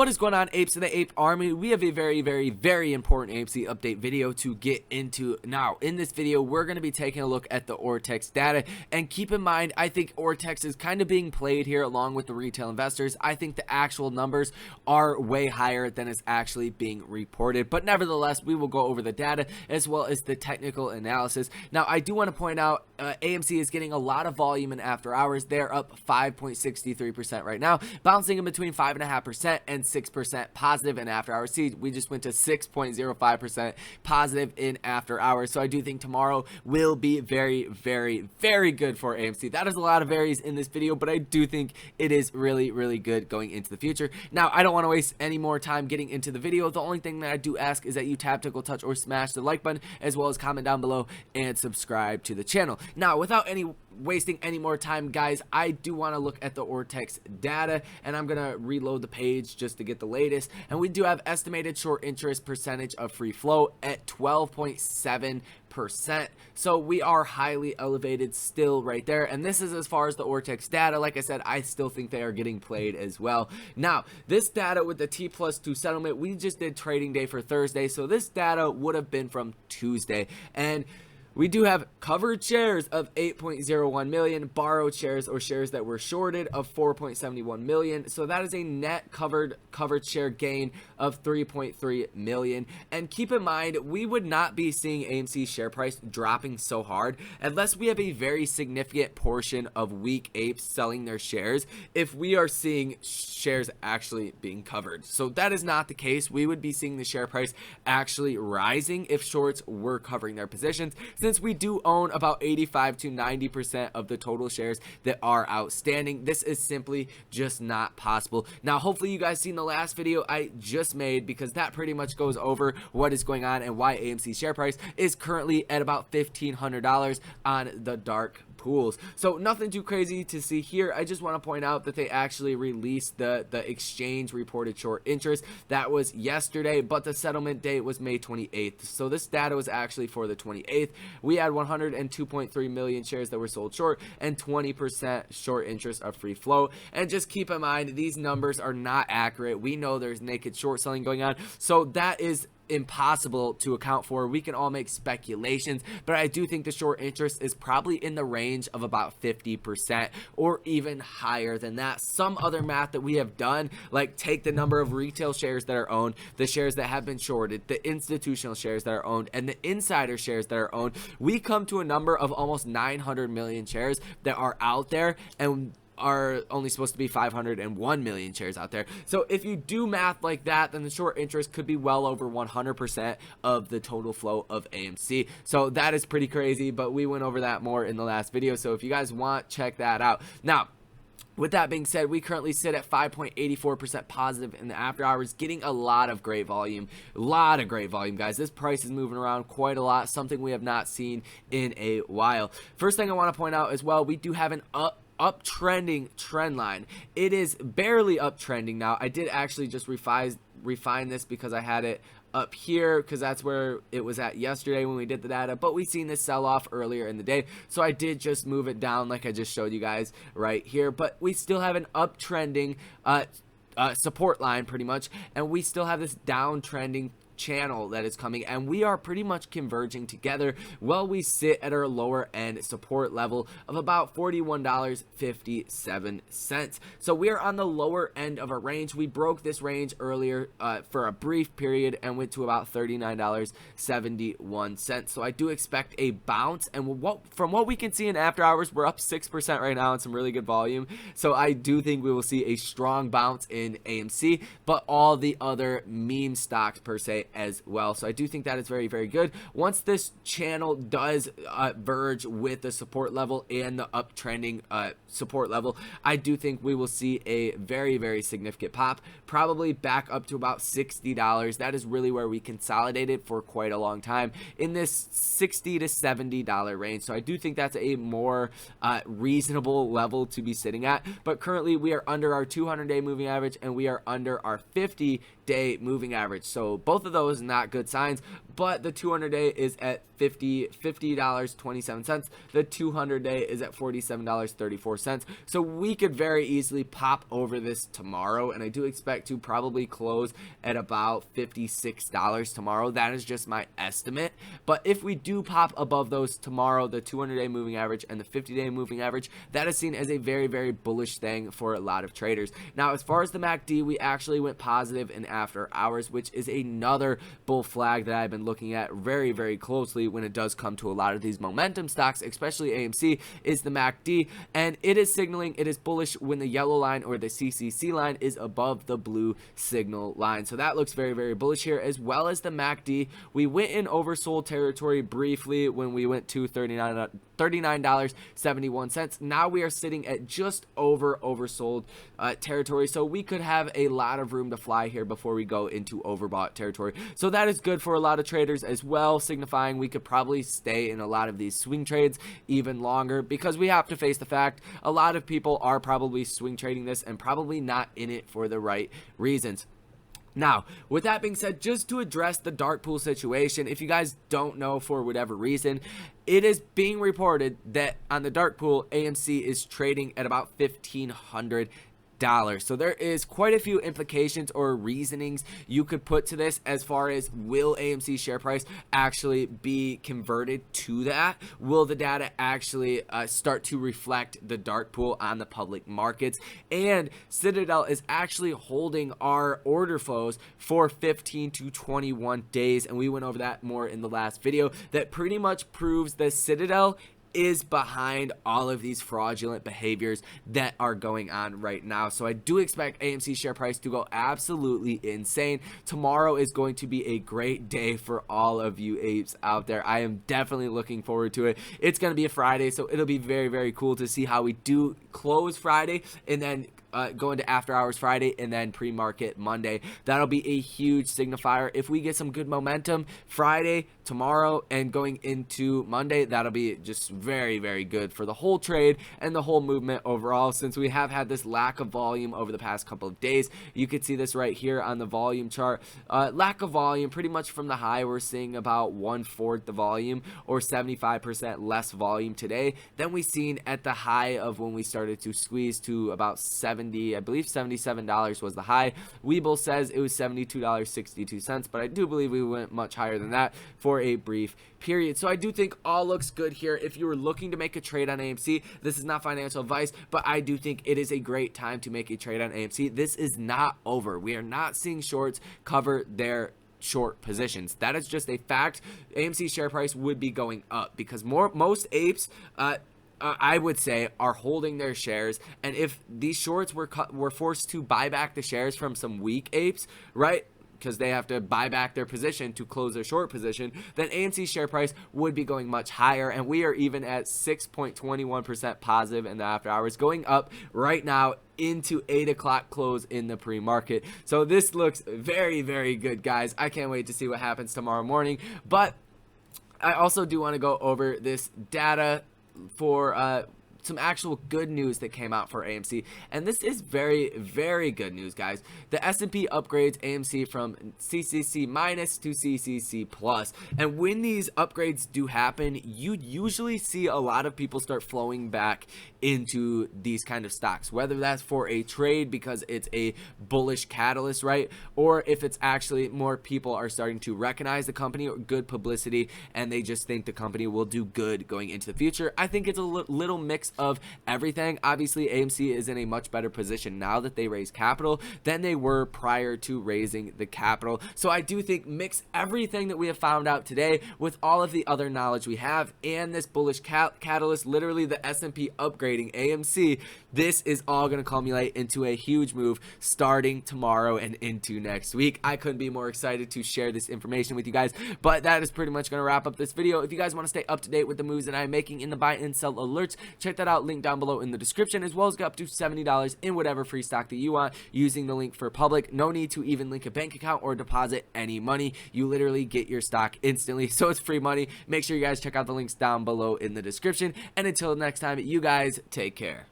What is going on, apes in the ape army? We have a very important AMC update video to get into now. In this video, we're going to be taking a look at the ortex data, and keep in mind, I think ortex is kind of being played here along with the retail investors. I think the actual numbers are way higher than is actually being reported, but nevertheless, we will go over the data as well as the technical analysis. Now, I do want to point out AMC is getting a lot of volume in after hours. They're up 5.63% right now, bouncing in between 5.5% and 6% positive in after hours. See, we just went to 6.05% positive in after hours. So I do think tomorrow will be very good for AMC. That is a lot of varies in this video, but I do think it is really good going into the future. Now, I don't want to waste any more time getting into the video. The only thing that I do ask is that you tap, tickle, touch, or smash the like button, as well as comment down below and subscribe to the channel. Now, without wasting any more time, guys, I do want to look at the ortex data, and I'm gonna reload the page just to get the latest. And we do have estimated short interest percentage of free flow at 12.7%. So we are highly elevated still right there, and this is as far as the ortex data. Like I said, I still think they are getting played as well. Now, this data with the T+2 settlement, we just did trading day for Thursday, so this data would have been from Tuesday, and we do have covered shares of 8.01 million, borrowed shares or shares that were shorted of 4.71 million. So that is a net covered share gain of 3.3 million. And keep in mind, we would not be seeing AMC share price dropping so hard unless we have a very significant portion of weak apes selling their shares, if we are seeing shares actually being covered. So that is not the case. We would be seeing the share price actually rising if shorts were covering their positions, since we do own about 85 to 90% of the total shares that are outstanding. This is simply just not possible. Now, hopefully you guys seen the last video I just made, because that pretty much goes over what is going on and why AMC share price is currently at about $1,500 on the dark pools. So nothing too crazy to see here. I just want to point out that they actually released the exchange reported short interest. That was yesterday, but the settlement date was May 28th. So this data was actually for the 28th. We had 102.3 million shares that were sold short and 20% short interest of free flow. And just keep in mind, these numbers are not accurate. We know there's naked short selling going on, so that is impossible to account for. We can all make speculations, but I do think the short interest is probably in the range of about 50% or even higher than that. Some other math that we have done, like take the number of retail shares that are owned, the shares that have been shorted, the institutional shares that are owned, and the insider shares that are owned, we come to a number of almost 900 million shares that are out there, and are only supposed to be 501 million shares out there. So if you do math like that, then the short interest could be well over 100% of the total flow of AMC. So that is pretty crazy, but we went over that more in the last video. So if you guys want, check that out. Now, with that being said, we currently sit at 5.84% positive in the after hours, getting a lot of great volume. Guys. This price is moving around quite a lot, something we have not seen in a while. First thing I want to point out as well, we do have an uptrending trend line. It is barely uptrending now. I did actually just refine this because I had it up here, because that's where it was at yesterday when we did the data, but we seen this sell off earlier in the day, so I did just move it down like I just showed you guys right here. But we still have an uptrending support line pretty much, and we still have this downtrending channel that is coming, and we are pretty much converging together while we sit at our lower end support level of about $41.57. So we are on the lower end of our range. We broke this range earlier for a brief period and went to about $39.71. So I do expect a bounce, and from what we can see in after hours, we're up 6% right now and some really good volume. So I do think we will see a strong bounce in AMC, but all the other meme stocks per se as well. So I do think that is very good. Once this channel does verge with the support level and the uptrending support level, I do think we will see a very significant pop, probably back up to about $60. That is really where we consolidated for quite a long time, in this $60 to $70 range. So I do think that's a more reasonable level to be sitting at, but currently we are under our 200-day moving average and we are under our 50-day moving average. So both of those those not good signs, but the 200-day is at $50.27. The 200-day is at $47.34. So we could very easily pop over this tomorrow, and I do expect to probably close at about $56 tomorrow. That is just my estimate. But if we do pop above those tomorrow, the 200-day moving average and the 50-day moving average, that is seen as a very, very bullish thing for a lot of traders. Now, as far as the MACD, we actually went positive in after hours, which is another bull flag that I've been looking at very, very closely when it does come to a lot of these momentum stocks, especially AMC, is the MACD, and it is signaling it is bullish when the yellow line or the CCC line is above the blue signal line. So that looks very, very bullish here, as well as the MACD. We went in oversold territory briefly when we went to $39.71. Now we are sitting at just oversold territory, so we could have a lot of room to fly here before we go into overbought territory. So that is good for a lot of traders as well, signifying we could probably stay in a lot of these swing trades even longer, because we have to face the fact a lot of people are probably swing trading this and probably not in it for the right reasons. Now, with that being said, just to address the dark pool situation, if you guys don't know for whatever reason, it is being reported that on the dark pool, AMC is trading at about $1,500. So there is quite a few implications or reasonings you could put to this, as far as, will AMC share price actually be converted to that? Will the data actually start to reflect the dark pool on the public markets? And Citadel is actually holding our order flows for 15 to 21 days, and we went over that more in the last video. That pretty much proves that Citadel is behind all of these fraudulent behaviors that are going on right now. So I do expect AMC share price to go absolutely insane. Tomorrow is going to be a great day for all of you apes out there. I am definitely looking forward to it. It's going to be a Friday, so it'll be very, very cool to see how we do close Friday, and then go into after hours Friday, and then pre-market Monday. That'll be a huge signifier. If we get some good momentum Friday, tomorrow, and going into Monday, that'll be just very, very good for the whole trade and the whole movement overall, since we have had this lack of volume over the past couple of days. You could see this right here on the volume chart. Lack of volume, pretty much from the high, we're seeing about 1/4 the volume, or 75% less volume today than we seen at the high of when we started to squeeze to about I believe $77 was the high. Webull says it was $72.62, but I do believe we went much higher than that for a brief period. So I do think all looks good here. If you were looking to make a trade on AMC, this is not financial advice, but I do think it is a great time to make a trade on AMC. This is not over. We are not seeing shorts cover their short positions. That is just a fact. AMC share price would be going up because most apes, I would say, are holding their shares, and if these shorts were forced to buy back the shares from some weak apes, right, because they have to buy back their position to close their short position, then AMC share price would be going much higher, and we are even at 6.21% positive in the after hours, going up right now into 8 o'clock close in the pre-market. So this looks very, very good, guys. I can't wait to see what happens tomorrow morning. But I also do want to go over this data for some actual good news that came out for AMC, and this is very, very good news, guys. The S&P upgrades AMC from CCC minus to CCC plus, and when these upgrades do happen, you usually see a lot of people start flowing back into these kind of stocks, whether that's for a trade because it's a bullish catalyst, right, or if it's actually more people are starting to recognize the company or good publicity, and they just think the company will do good going into the future. I think it's a little mix of everything. Obviously, AMC is in a much better position now that they raised capital than they were prior to raising the capital. So I do think mix everything that we have found out today with all of the other knowledge we have and this bullish catalyst, literally the S&P upgrading AMC, this is all going to culminate into a huge move starting tomorrow and into next week. I couldn't be more excited to share this information with you guys, but that is pretty much going to wrap up this video. If you guys want to stay up to date with the moves that I'm making in the buy and sell alerts, check that out, link down below in the description, as well as get up to $70 in whatever free stock that you want using the link for public. No need to even link a bank account or deposit any money. You literally get your stock instantly, so it's free money. Make sure you guys check out the links down below in the description, and until next time, you guys take care.